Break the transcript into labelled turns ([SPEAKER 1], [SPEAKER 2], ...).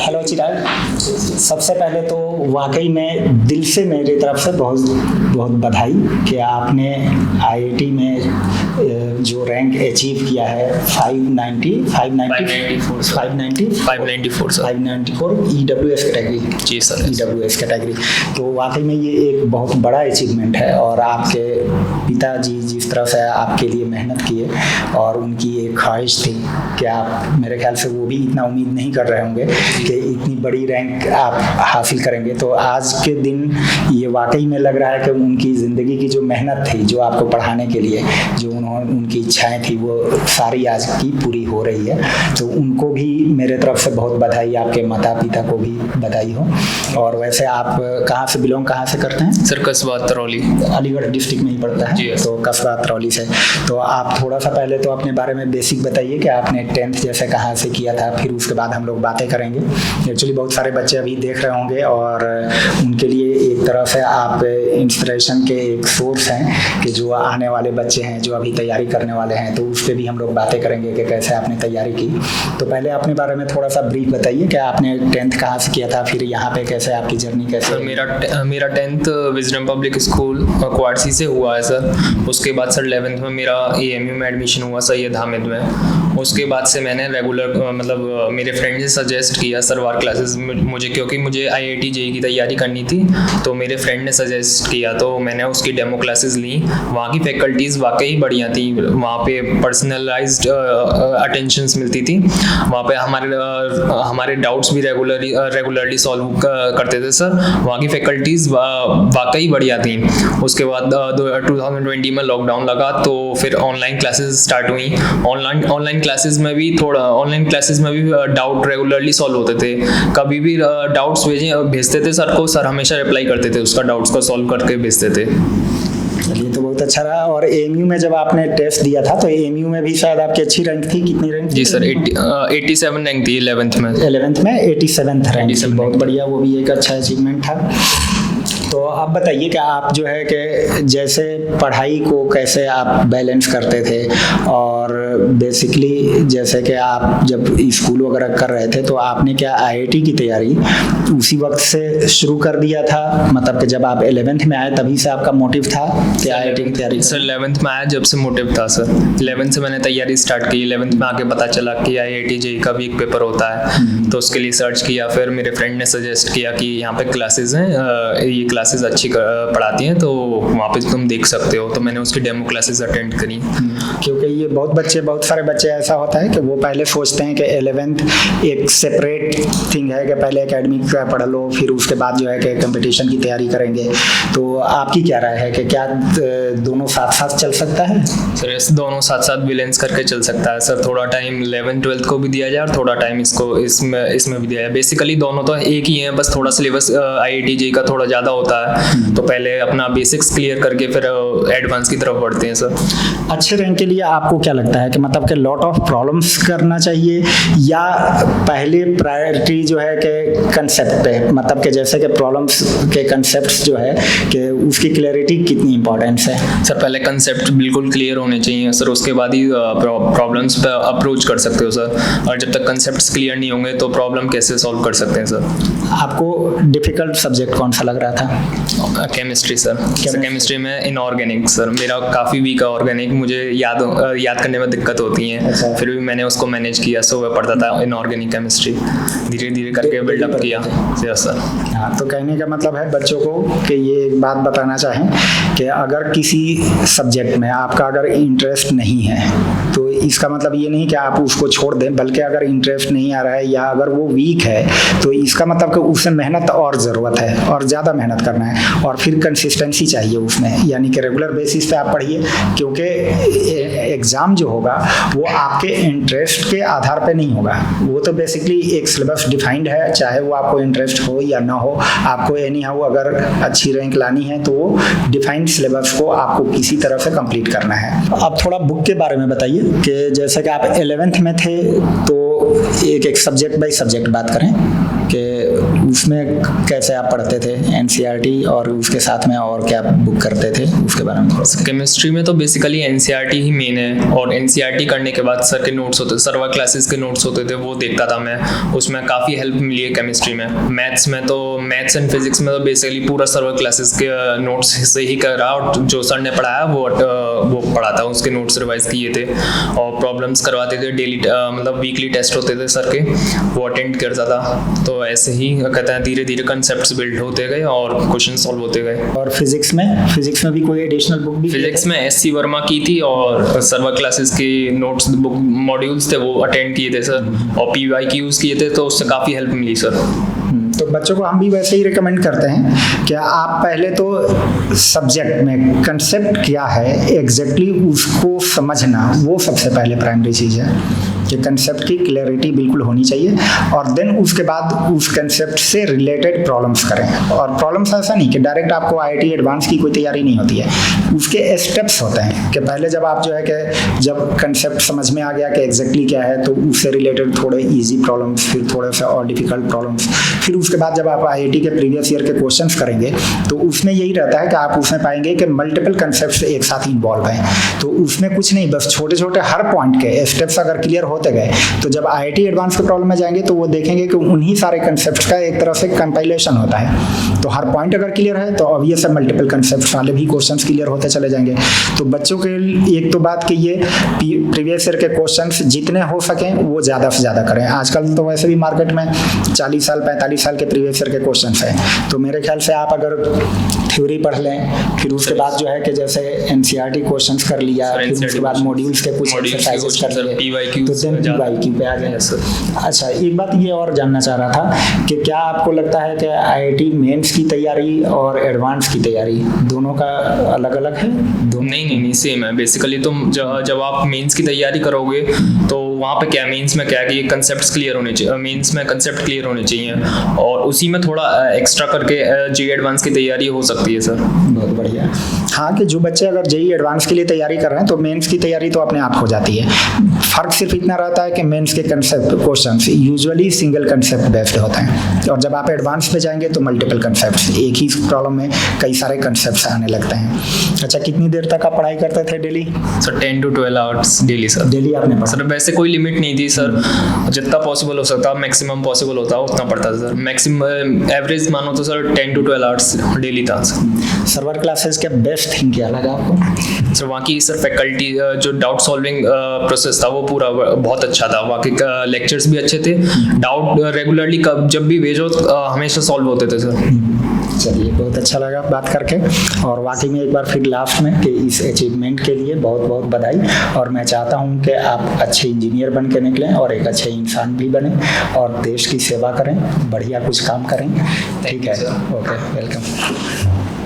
[SPEAKER 1] Hello चिराग, सबसे पहले तो वाकई में दिल से मेरी तरफ से बहुत बहुत बधाई कि आपने आईआईटी में जो रैंक अचीव किया है 594 ईडब्ल्यूएस कैटेगरी।
[SPEAKER 2] जी सर,
[SPEAKER 1] ईडब्ल्यूएस कैटेगरी तो वाकई में ये एक बहुत बड़ा अचीवमेंट है और आपके पिताजी जिस तरह से आपके लिए मेहनत किए और उनकी एक ख्वाहिश थी कि आप, मेरे ख्याल से वो भी इतना उम्मीद नहीं कर रहे होंगे कि इतनी बड़ी रैंक आप हासिल करेंगे। तो आज के दिन ये वाकई में लग रहा है कि उनकी ज़िंदगी की जो मेहनत थी, जो आपको पढ़ाने के लिए जो उनकी इच्छाएं थी, वो सारी आज की पूरी हो रही है। तो उनको भी मेरे तरफ से बहुत बधाई, आपके माता पिता को भी बधाई हो। और वैसे आप कहाँ से कहाँ से करते हैं?
[SPEAKER 2] सर कस्बा तरौली,
[SPEAKER 1] अलीगढ़ डिस्ट्रिक्ट में ही पड़ता है।
[SPEAKER 2] जी
[SPEAKER 1] तो कस्बा तरौली से। तो आप थोड़ा सा पहले तो अपने बारे में बेसिक बताइए कि आपने 10th जैसे कहाँ से किया था, फिर उसके बाद हम लोग बातें करेंगे। एक्चुअली बहुत सारे बच्चे अभी देख रहे होंगे और उनके लिए एक तरह से आप इंस्पिरेशन के एक सोर्स हैं कि जो आने वाले बच्चे हैं, जो अभी तैयारी करने वाले हैं, तो उस पर भी हम लोग बातें करेंगे कि कैसे आपने तैयारी की। तो पहले अपने बारे में थोड़ा सा ब्रीफ बताइए कि आपने 10th कहाँ से किया था, फिर यहाँ पे कैसे आपकी जर्नी कैसे?
[SPEAKER 2] सर मेरा 10th विजडम पब्लिक स्कूल क्वाडसी से हुआ है सर। उसके बाद सर 11th में मेरा एएमयू में एडमिशन हुआ सैयद हामिद में। उसके बाद से मैंने रेगुलर मतलब मेरे फ्रेंड ने सजेस्ट किया सरवार क्लासेस मुझे, क्योंकि मुझे आईआईटी जेईई की तैयारी करनी थी। तो मेरे फ्रेंड ने सजेस्ट किया तो मैंने उसकी डेमो क्लासेस ली। वहाँ की फैकल्टीज़ वाकई बढ़िया थी, वहाँ पे पर्सनलाइज्ड अटेंशंस मिलती थी। वहाँ पे हमारे डाउट्स भी रेगुलरली सॉल्व करते थे सर। वहाँ की फैकल्टीज़ वाकई बढ़िया थी। उसके बाद 2020 में लॉकडाउन लगा तो फिर ऑनलाइन क्लासेस स्टार्ट हुई। ऑनलाइन क्लासेस में भी डाउट रेगुलरली सॉल्व होते थे। कभी भी डाउट्स भेजते थे सर को, सर हमेशा रिप्लाई करते थे, उसका डाउट्स को सॉल्व करके भेजते थे।
[SPEAKER 1] चलिए, तो बहुत अच्छा रहा। और एएमयू में जब आपने टेस्ट दिया था तो एएमयू में भी शायद आपकी अच्छी रैंक थी, कितनी रैंक?
[SPEAKER 2] जी सर 87 रैंक थी 11th में।
[SPEAKER 1] 11th में 87th रैंक, बहुत बढ़िया, वो भी एक अच्छा अचीवमेंट था। तो आप बताइए कि आप जो है कि जैसे पढ़ाई को कैसे आप बैलेंस करते थे, और बेसिकली जैसे कि आप जब स्कूल वगैरह कर रहे थे तो आपने क्या आईआईटी की तैयारी उसी वक्त से शुरू कर दिया था? मतलब कि जब आप 11th में आए तभी से आपका मोटिव था कि आईआईटी की तैयारी?
[SPEAKER 2] सर 11th में आया जब से मोटिव था सर। 11th से मैंने तैयारी स्टार्ट की। 11th में आके पता चला कि आईआईटी जेईई का भी एक पेपर होता है, तो उसके लिए सर्च किया। फिर मेरे फ्रेंड ने सजेस्ट किया कि यहाँ पे क्लासेज हैं, ये क्लासेस अच्छी पढ़ाती हैं, तो वहाँ पे तुम देख सकते हो। तो मैंने उसकी डेमो क्लासेस अटेंड करी।
[SPEAKER 1] क्योंकि ये बहुत सारे बच्चे ऐसा होता है कि वो पहले सोचते हैं कि 11th एक सेपरेट थिंग है कि पहले एकेडमिक का पढ़ लो, फिर उसके बाद जो है कि कंपटीशन की तैयारी करेंगे। तो आपकी क्या राय है कि क्या दोनों साथ साथ चल सकता है?
[SPEAKER 2] सर इस दोनों साथ साथ बैलेंस करके चल सकता है सर। थोड़ा टाइम 11th 12th को भी दिया जाए और थोड़ा टाइम इसमें भी दिया जाए। बेसिकली दोनों तो एक ही है, बस थोड़ा सिलेबस आईआईटी जेईई का थोड़ा ज़्यादा होता है। तो पहले अपना बेसिक्स क्लियर करके फिर एडवांस की तरफ बढ़ते हैं सर।
[SPEAKER 1] अच्छे रैंक के लिए आपको क्या लगता है कि मतलब कि लॉट ऑफ प्रॉब्लम्स करना चाहिए, या पहले प्रायोरिटी जो है कि कंसेप्ट पे, मतलब कि जैसे कि प्रॉब्लम्स के कंसेप्ट्स जो है कि उसकी क्लैरिटी कितनी इंपॉर्टेंस है?
[SPEAKER 2] सर पहले कंसेप्ट बिल्कुल क्लियर होने चाहिए सर, उसके बाद ही प्रॉब्लम्स पे अप्रोच कर सकते हो सर। और जब तक कंसेप्ट्स क्लियर नहीं होंगे तो प्रॉब्लम कैसे सॉल्व कर सकते हैं सर।
[SPEAKER 1] आपको डिफिकल्ट सब्जेक्ट कौन सा लग रहा था?
[SPEAKER 2] Chemistry sir. केमिस्ट्री में इनऑर्गेनिक सर, मेरा काफ़ी वीक है ऑर्गेनिक, मुझे याद करने में दिक्कत होती है।
[SPEAKER 1] अच्छा।
[SPEAKER 2] फिर भी मैंने उसको मैनेज किया, सो मैं पढ़ता था इनऑर्गेनिक केमिस्ट्री, धीरे धीरे करके बिल्डअप किया। Yes sir.
[SPEAKER 1] हाँ, तो कहने का मतलब है बच्चों को कि ये एक बात बताना चाहें कि अगर किसी सब्जेक्ट में आपका अगर इंटरेस्ट नहीं है तो इसका मतलब ये नहीं कि आप उसको छोड़ दें, बल्कि अगर इंटरेस्ट नहीं आ रहा है या अगर वो वीक है तो इसका मतलब कि उसमें मेहनत और ज़रूरत है, और ज़्यादा मेहनत करना है, और फिर कंसिस्टेंसी चाहिए उसमें, यानी कि रेगुलर बेसिस पे आप पढ़िए। क्योंकि एग्ज़ाम जो होगा वो आपके इंटरेस्ट के आधार पे नहीं होगा, वो तो बेसिकली एक सिलेबस डिफाइंड है, चाहे वो आपको इंटरेस्ट हो या ना हो। आपको एनी हाउ अगर अच्छी रैंक लानी है तो वो डिफाइंड सिलेबस को आपको किसी तरह से कंप्लीट करना है। अब थोड़ा बुक के बारे में बताइए कि जैसे कि आप 11th में थे तो एक सब्जेक्ट बाय सब्जेक्ट बात करें। कि उसमें कैसे आप पढ़ते थे एनसीईआरटी, और उसके साथ में और क्या बुक करते थे उसके बारे में?
[SPEAKER 2] केमिस्ट्री में तो बेसिकली एनसीईआरटी ही मेन है, और एनसीईआरटी करने के बाद सर के नोट्स होते, सर्वर क्लासेस के नोट्स होते थे, वो देखता था मैं, उसमें काफ़ी हेल्प मिली है केमिस्ट्री में। मैथ्स में तो मैथ्स एंड फिजिक्स में तो बेसिकली पूरा सर्वर क्लासेस के नोट्स से ही कर रहा, और जो सर ने पढ़ाया वो पढ़ा था, उसके नोट्स रिवाइज किए थे, और प्रॉब्लम्स करवाते थे डेली, मतलब वीकली टेस्ट होते थे सर के, वो अटेंड करता था। तो ऐसे ही कहते हैं धीरे धीरे कंसेप्ट्स बिल्ड होते गए और क्वेश्चन सॉल्व होते गए।
[SPEAKER 1] और फिजिक्स में भी कोई एडिशनल बुक भी?
[SPEAKER 2] फिजिक्स में एससी वर्मा की थी, और सर्वर क्लासेस के नोट्स बुक मॉड्यूल्स थे वो अटेंड किए थे सर, और PYQs किए थे, तो उससे काफ़ी हेल्प मिली सर।
[SPEAKER 1] तो बच्चों को हम भी वैसे ही रिकमेंड करते हैं कि आप पहले तो सब्जेक्ट में कंसेप्ट क्या है एग्जैक्टली उसको समझना, वो सबसे पहले प्राइमरी चीज़ है कि कंसेप्ट की क्लैरिटी बिल्कुल होनी चाहिए, और देन उसके बाद उस कंसेप्ट से रिलेटेड प्रॉब्लम्स करें। और प्रॉब्लम्स ऐसा नहीं कि डायरेक्ट आपको IIT एडवांस की कोई तैयारी नहीं होती है, उसके स्टेप्स होते हैं कि पहले जब आप जो है कि जब कंसेप्ट समझ में आ गया कि एग्जैक्टली क्या है, तो उससे रिलेटेड थोड़े ईजी प्रॉब्लम्स, फिर थोड़े से और डिफिकल्ट प्रॉब्लम्स, फिर उसके बाद जब आप IIT के प्रीवियस ईयर के क्वेश्चंस करेंगे तो उसमें यही रहता है कि आप उसमें पाएंगे कि मल्टीपल कंसेप्ट्स एक साथ इन्वॉल्व हैं। तो उसमें कुछ नहीं, बस छोटे छोटे हर पॉइंट के स्टेप्स अगर क्लियर होते गए तो जब IIT एडवांस के प्रॉब्लम में जाएंगे तो वो देखेंगे कि उन्हीं सारे कंसेप्ट्स का एक तरह से कंपाइलेशन होता है। तो हर पॉइंट अगर क्लियर है तो ऑब्वियस है मल्टीपल कंसेप्ट्स वाले भी क्वेश्चंस क्लियर होते चले जाएंगे। तो बच्चों के एक तो बात कि ये प्रीवियस ईयर के क्वेश्चंस जितने हो सकें वो ज़्यादा से ज़्यादा करें। आजकल तो वैसे भी मार्केट में 40 साल 45 साल के प्रीवियस ईयर के क्वेश्चंस हैं, तो मेरे ख्याल से आप अगर थ्योरी पढ़ लें, फिर उसके बाद जो है कि जैसे एनसीईआरटी क्वेश्चंस कर लिया, फिर उसके बाद मॉड्यूल्स के कुछ एक्सरसाइजेस कर लिए, तो देन PYQ पे आ गए। अच्छा, एक बात ये और जानना चाह रहा था कि क्या आपको लगता है कि IIT मेंस की तैयारी और एडवांस की तैयारी दोनों का अलग अलग है?
[SPEAKER 2] नहीं सेम है। बेसिकली तुम जब आप मेंस की तैयारी करोगे तो वहाँ पे क्या मेंस में क्या कि कंसेप्ट्स क्लियर होने चाहिए, मेंस में कंसेप्ट क्लियर होने चाहिए, और उसी में थोड़ा एक्स्ट्रा करके JEE एडवांस की तैयारी हो सकती है सर।
[SPEAKER 1] बहुत बढ़िया। हाँ, कि जो बच्चे अगर JEE एडवांस के लिए तैयारी कर रहे हैं तो मेंस की तैयारी तो अपने आप हो जाती है। फर्क सिर्फ इतना रहता है कि मेंस के concept questions usually single concept based होते हैं, और जब आप एडवांस पे जाएंगे तो मल्टीपल कंसेप्ट्स, एक ही प्रॉब्लम में कई सारे कंसेप्ट्स आने लगते हैं। अच्छा, कितनी देर तक आप पढ़ाई करते थे daily?
[SPEAKER 2] Sir 10 to 12 hours daily sir.
[SPEAKER 1] Daily आपने पढ़ा?
[SPEAKER 2] सर वैसे कोई लिमिट नहीं थी सर, जितना पॉसिबल हो सकता, मैक्सिमम पॉसिबल होता उतना पढ़ता था सर। मैक्सिमम एवरेज मानो तो सर 10 to 12 आवर्स डेली था सर।
[SPEAKER 1] सर्वर क्लासेस के बेस्ट थिंग क्या लगा आपको?
[SPEAKER 2] सर वहाँ की सर फैकल्टी जो डाउट सॉल्विंग प्रोसेस था वो पूरा बहुत अच्छा था, वहाँ के लेक्चर्स भी अच्छे थे, डाउट रेगुलरली जब भी भेजो हमेशा सॉल्व होते थे सर।
[SPEAKER 1] चलिए, बहुत अच्छा लगा बात करके, और वाकई में एक बार फिर लास्ट में कि इस अचीवमेंट के लिए बहुत बहुत बधाई, और मैं चाहता हूं कि आप अच्छे इंजीनियर बन के निकलें और एक अच्छे इंसान भी बने और देश की सेवा करें, बढ़िया कुछ काम करें। ठीक है, ओके, वेलकम।